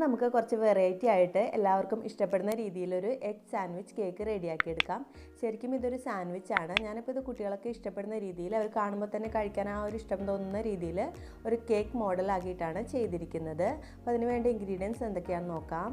നമുക്ക് കുറച്ച് വെറൈറ്റി ആയിട്ട് എല്ലാവർക്കും ഇഷ്ടപ്പെടുന്ന രീതിയിലൊരു എഗ് സാൻഡ്വിച്ച് കേക്ക് റെഡിയാക്കി എടുക്കാം. ശരിക്കും ഇതൊരു സാൻഡ്വിച്ചാണ്. ഞാനിപ്പോൾ ഇത് കുട്ടികളൊക്കെ ഇഷ്ടപ്പെടുന്ന രീതിയിൽ അവർ കാണുമ്പോൾ തന്നെ കഴിക്കാൻ ആ ഒരു ഇഷ്ടം തോന്നുന്ന രീതിയിൽ ഒരു കേക്ക് മോഡലാക്കിയിട്ടാണ് ചെയ്തിരിക്കുന്നത്. അപ്പോൾ അതിന് വേണ്ട ഇൻഗ്രീഡിയൻസ് എന്തൊക്കെയാണെന്ന് നോക്കാം.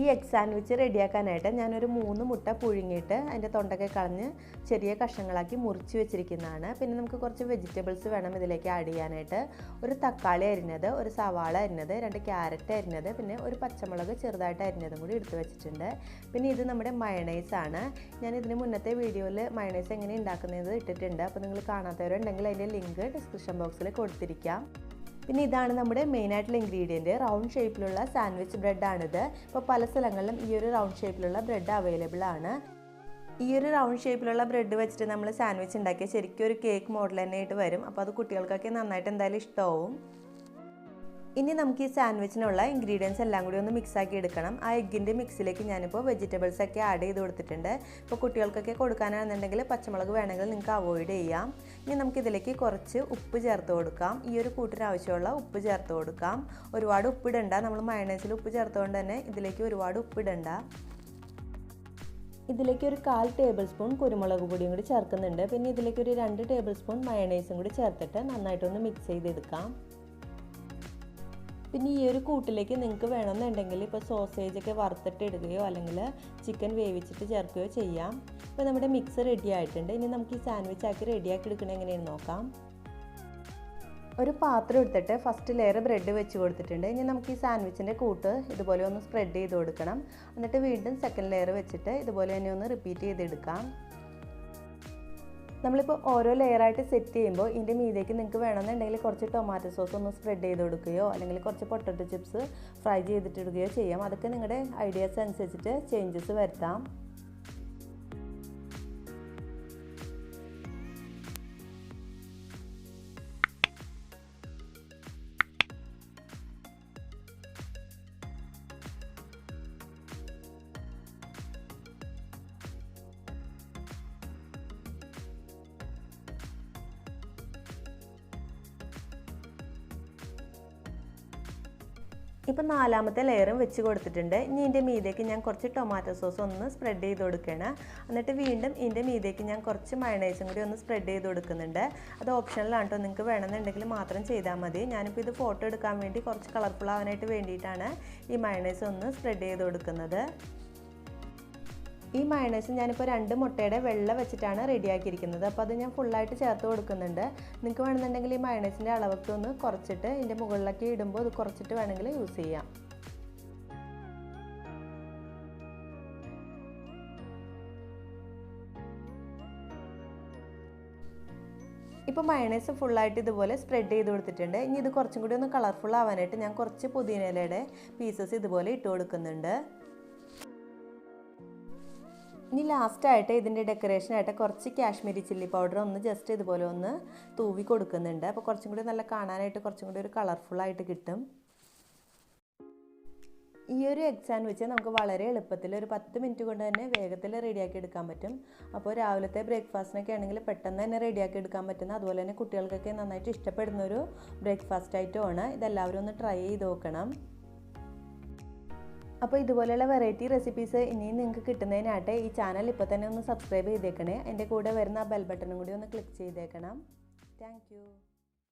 ഈ എഗ് സാൻഡ്വിച്ച് റെഡിയാക്കാനായിട്ട് ഞാനൊരു 3 മുട്ട പുഴുങ്ങിയിട്ട് അതിൻ്റെ തൊണ്ടൊക്കെ കളഞ്ഞ് ചെറിയ കഷ്ണങ്ങളാക്കി മുറിച്ച് വെച്ചിരിക്കുന്നതാണ്. പിന്നെ നമുക്ക് കുറച്ച് വെജിറ്റബിൾസ് വേണം ഇതിലേക്ക് ആഡ് ചെയ്യാനായിട്ട്. ഒരു തക്കാളി അരിഞ്ഞത്, ഒരു സവാള അരിഞ്ഞത്, 2 ക്യാരറ്റ് അരിഞ്ഞത്, പിന്നെ ഒരു പച്ചമുളക് ചെറുതായിട്ട് അരിഞ്ഞതും കൂടി എടുത്ത് വെച്ചിട്ടുണ്ട്. പിന്നെ ഇത് നമ്മുടെ മയണൈസാണ്. ഞാൻ ഇതിന് മുന്നത്തെ വീഡിയോയിൽ മയണൈസ് എങ്ങനെ ഉണ്ടാക്കുന്നത് ഇട്ടിട്ടുണ്ട്. അപ്പോൾ നിങ്ങൾ കാണാത്തവരുണ്ടെങ്കിൽ അതിൻ്റെ ലിങ്ക് ഡിസ്ക്രിപ്ഷൻ ബോക്സിൽ കൊടുത്തിരിക്കാം. പിന്നെ ഇതാണ് നമ്മുടെ മെയിനായിട്ടുള്ള ഇൻഗ്രീഡിയൻറ്റ്. റൗണ്ട് ഷേപ്പിലുള്ള സാൻഡ്വിച്ച് ബ്രെഡാണിത്. ഇപ്പോൾ പല സ്ഥലങ്ങളിലും ഈ ഒരു റൗണ്ട് ഷേപ്പിലുള്ള ബ്രെഡ് അവൈലബിൾ ആണ്. ഈ ഒരു റൗണ്ട് ഷേപ്പിലുള്ള ബ്രെഡ് വെച്ചിട്ട് നമ്മൾ സാൻഡ്വിച്ച് ഉണ്ടാക്കിയാൽ ശരിക്കും ഒരു കേക്ക് മോഡൽ തന്നെ ആയിട്ട് വരും. അപ്പോൾ അത് കുട്ടികൾക്കൊക്കെ നന്നായിട്ട് എന്തായാലും ഇഷ്ടമാവും. ഇനി നമുക്ക് ഈ സാൻഡ്വിച്ചിനുള്ള ഇൻഗ്രീഡിയൻസ് എല്ലാം കൂടി ഒന്ന് മിക്സാക്കി എടുക്കണം. ആ എഗ്ഗിൻ്റെ മിക്സിലേക്ക് ഞാനിപ്പോൾ വെജിറ്റബിൾസൊക്കെ ആഡ് ചെയ്ത് കൊടുത്തിട്ടുണ്ട്. ഇപ്പോൾ കുട്ടികൾക്കൊക്കെ കൊടുക്കാനാണെന്നുണ്ടെങ്കിൽ പച്ചമുളക് വേണമെങ്കിൽ നിങ്ങൾക്ക് അവോയ്ഡ് ചെയ്യാം. ഇനി നമുക്കിതിലേക്ക് കുറച്ച് ഉപ്പ് ചേർത്ത് കൊടുക്കാം. ഈ ഒരു കൂട്ടിന് ആവശ്യമുള്ള ഉപ്പ് ചേർത്ത് കൊടുക്കാം. ഒരുപാട് ഉപ്പിടണ്ട. നമ്മൾ മയണൈസിൽ ഉപ്പ് ചേർത്തുകൊണ്ട് തന്നെ ഇതിലേക്ക് ഒരുപാട് ഉപ്പിടണ്ട. ഇതിലേക്ക് ഒരു 1/4 ടേബിൾ സ്പൂൺ കുരുമുളക് പൊടിയും കൂടി ചേർക്കുന്നുണ്ട്. പിന്നെ ഇതിലേക്ക് ഒരു 2 ടേബിൾ സ്പൂൺ മയണൈസും കൂടി ചേർത്തിട്ട് നന്നായിട്ടൊന്ന് മിക്സ് ചെയ്തെടുക്കാം. പിന്നെ ഈ ഒരു കൂട്ടിലേക്ക് നിങ്ങൾക്ക് വേണമെന്നുണ്ടെങ്കിൽ ഇപ്പോൾ സോസേജൊക്കെ വറുത്തിട്ട് ഇടുകയോ അല്ലെങ്കിൽ ചിക്കൻ വേവിച്ചിട്ട് ചേർക്കുകയോ ചെയ്യാം. ഇപ്പോൾ നമ്മുടെ മിക്സ് റെഡി ആയിട്ടുണ്ട്. ഇനി നമുക്ക് ഈ സാൻഡ്വിച്ച് ആക്കി റെഡിയാക്കി എടുക്കണത് എങ്ങനെയാണെന്ന് നോക്കാം. ഒരു പാത്രം എടുത്തിട്ട് ഫസ്റ്റ് ലെയർ ബ്രെഡ് വെച്ച് കൊടുത്തിട്ടുണ്ട്. ഇനി നമുക്ക് ഈ സാൻഡ്വിച്ചിൻ്റെ കൂട്ട് ഇതുപോലെ ഒന്ന് സ്പ്രെഡ് ചെയ്ത് കൊടുക്കണം. എന്നിട്ട് വീണ്ടും സെക്കൻഡ് ലെയർ വെച്ചിട്ട് ഇതുപോലെ തന്നെ ഒന്ന് റിപ്പീറ്റ് ചെയ്തെടുക്കാം. നമ്മളിപ്പോൾ ഓരോ ലെയറായിട്ട് സെറ്റ് ചെയ്യുമ്പോൾ ഇതിൻ്റെ മീതേക്ക് നിങ്ങൾക്ക് വേണമെന്നുണ്ടെങ്കിൽ കുറച്ച് ടൊമാറ്റോ സോസ് ഒന്ന് സ്പ്രെഡ് ചെയ്ത് കൊടുക്കുകയോ അല്ലെങ്കിൽ കുറച്ച് പൊട്ടറ്റോ ചിപ്സ് ഫ്രൈ ചെയ്തിട്ടിടുകയോ ചെയ്യാം. അതൊക്കെ നിങ്ങളുടെ ഐഡിയാസ് അനുസരിച്ചിട്ട് ചേഞ്ചസ് വരുത്താം. ഇപ്പോൾ 4ാമത്തെ ലെയറും വെച്ച് കൊടുത്തിട്ടുണ്ട്. ഇനി ഇതിൻ്റെ മീതേക്ക് ഞാൻ കുറച്ച് ടൊമാറ്റോ സോസ് ഒന്ന് സ്പ്രെഡ് ചെയ്ത് കൊടുക്കുകയാണ്. എന്നിട്ട് വീണ്ടും ഇതിൻ്റെ മീതേക്ക് ഞാൻ കുറച്ച് മയണൈസും കൂടി ഒന്ന് സ്പ്രെഡ് ചെയ്ത് കൊടുക്കുന്നുണ്ട്. അത് ഓപ്ഷണലാണ് കേട്ടോ. നിങ്ങൾക്ക് വേണമെന്നുണ്ടെങ്കിൽ മാത്രം ചെയ്താൽ മതി. ഞാനിപ്പോൾ ഇത് ഫോട്ടോ എടുക്കാൻ വേണ്ടി കുറച്ച് കളർഫുൾ ആവാനായിട്ട് വേണ്ടിയിട്ടാണ് ഈ മയണൈസ് ഒന്ന് സ്പ്രെഡ് ചെയ്ത് കൊടുക്കുന്നത്. ഈ മയണൈസ് ഞാനിപ്പോൾ 2 മുട്ടയുടെ വെള്ള വെച്ചിട്ടാണ് റെഡിയാക്കിയിരിക്കുന്നത്. അപ്പോൾ അത് ഞാൻ ഫുള്ളായിട്ട് ചേർത്ത് കൊടുക്കുന്നുണ്ട്. നിങ്ങൾക്ക് വേണമെന്നുണ്ടെങ്കിൽ ഈ മയണൈസിൻ്റെ അളവൊക്കെ ഒന്ന് കുറച്ചിട്ട് ഇതിൻ്റെ മുകളിലൊക്കെ ഇടുമ്പോൾ അത് കുറച്ചിട്ട് വേണമെങ്കിൽ യൂസ് ചെയ്യാം. ഇപ്പോൾ മയണൈസ് ഫുള്ളായിട്ട് ഇതുപോലെ സ്പ്രെഡ് ചെയ്ത് കൊടുത്തിട്ടുണ്ട്. ഇനി ഇത് കുറച്ചും കൂടി ഒന്ന് കളർഫുൾ ആവാനായിട്ട് ഞാൻ കുറച്ച് പുതിനയിലയുടെ പീസസ് ഇതുപോലെ ഇട്ട് കൊടുക്കുന്നുണ്ട്. ഇനി ലാസ്റ്റായിട്ട് ഇതിൻ്റെ ഡെക്കറേഷനായിട്ട് കുറച്ച് കാശ്മീരി ചില്ലി പൗഡർ ഒന്ന് ജസ്റ്റ് ഇതുപോലെ ഒന്ന് തൂവി കൊടുക്കുന്നുണ്ട്. അപ്പോൾ കുറച്ചും കൂടി നല്ല കാണാനായിട്ട് കുറച്ചും കൂടി ഒരു കളർഫുള്ളായിട്ട് കിട്ടും. ഈ ഒരു എഗ് സാൻഡ്വിച്ച് നമുക്ക് വളരെ എളുപ്പത്തിൽ ഒരു 10 മിനിറ്റ് കൊണ്ട് തന്നെ വേഗത്തിൽ റെഡിയാക്കി എടുക്കാൻ പറ്റും. അപ്പോൾ രാവിലത്തെ ബ്രേക്ക്ഫാസ്റ്റിനൊക്കെ ആണെങ്കിൽ പെട്ടെന്ന് തന്നെ റെഡിയാക്കി എടുക്കാൻ പറ്റുന്ന, അതുപോലെ തന്നെ കുട്ടികൾക്കൊക്കെ നന്നായിട്ട് ഇഷ്ടപ്പെടുന്ന ഒരു ബ്രേക്ക്ഫാസ്റ്റ് ഐറ്റമാണ്. ഇതെല്ലാവരും ഒന്ന് ട്രൈ ചെയ്ത് നോക്കണം. അപ്പോൾ ഇതുപോലെയുള്ള വെറൈറ്റി റെസിപ്പീസ് ഇനിയും നിങ്ങൾക്ക് കിട്ടുന്നതിനായിട്ട് ഈ ചാനൽ ഇപ്പോൾ തന്നെ ഒന്ന് സബ്സ്ക്രൈബ് ചെയ്തേക്കണേ. എൻ്റെ കൂടെ വരുന്ന ബെൽ ബട്ടണും കൂടി ഒന്ന് ക്ലിക്ക് ചെയ്തേക്കണം. Thank you.